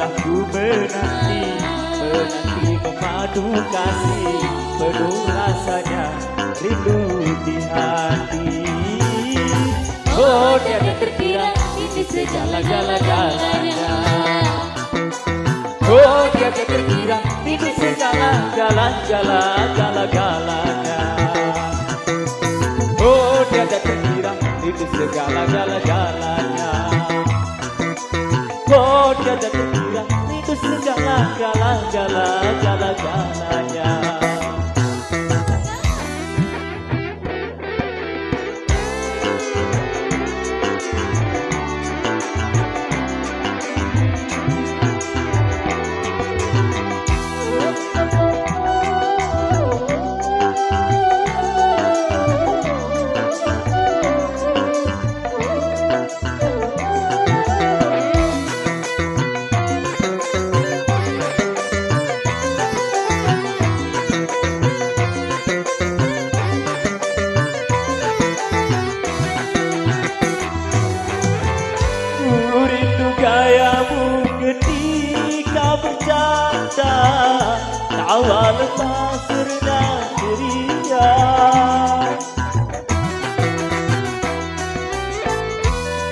sudah ku menanti memadu kasih, penuh rasanya rindu di hati. Oh tiada terkira ini segala-galanya. Oh tiada terkira ini segala-galanya. Oh tiada terkira ini segala-galanya. Oh tiada terkira itu segala-galanya. Gayamu ketika bercanda, tawa lepas rendah ceria.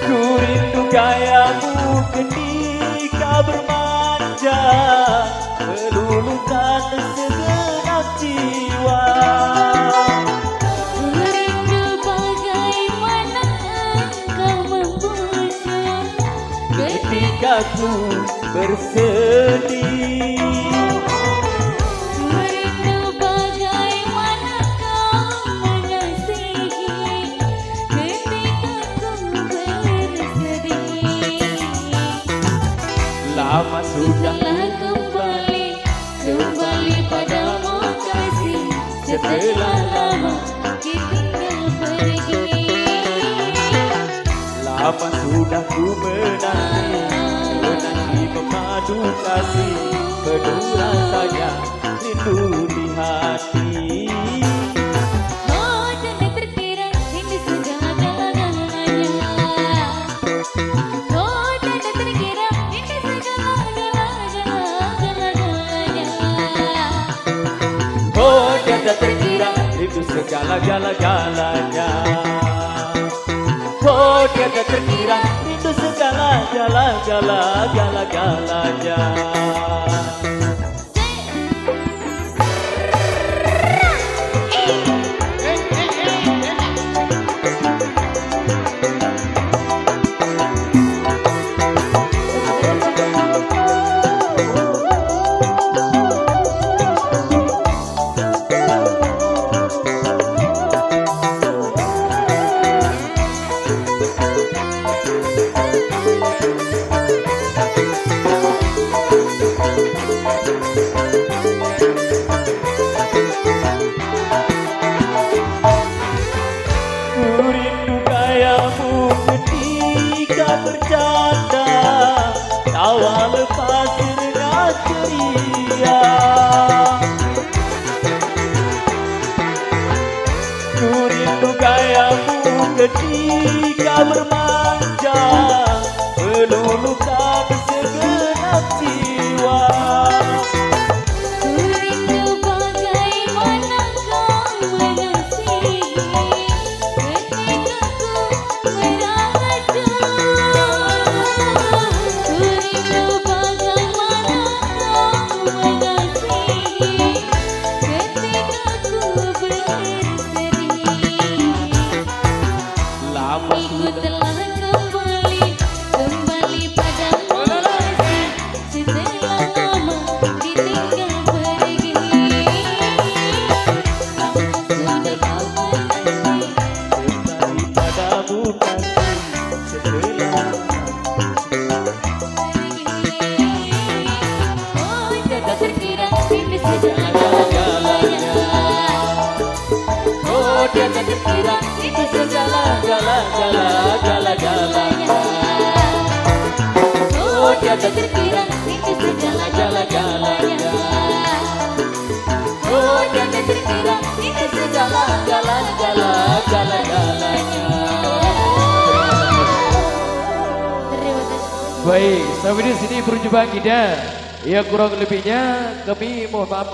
Ku rindu gayamu ketika bermanja, meluluhkan segenap jiwa. Ketika ku bersedih, merindu bagaimana kau mengasihi. Ketika ku bersedih, lama sudah kembali padamu kasih. Setelah lama ditinggal pergi, lama sudah ku menanti memadu kasih, penuh rasanya rindu di hati. oh tiada terkira ini segala-galanya. Oh tiada terkira ini segala-galanya. Oh tiada terkira itu segala-galanya. Oh tiada terkira itu segala-galanya. Ketika bercanda, tawa lepas rendah ceria. Ku rindu gayamu ketika bermanja, meluluhkan segenap jiwa. Ku telah kembali padamu kasih. Setelah lama ditinggal pergi, lama sudah kau menanti Kembali padamu kasih, setelah oh tiada terkira ini segala-galanya. oh tiada terkira itu segala-galanya. Oh tiada terkira ini segala-galanya. Oh tiada terkira ini segala-galanya. Terima kasih. Baik, sampai di sini berjumpa kita. Ya kurang lebihnya kami mohon maaf.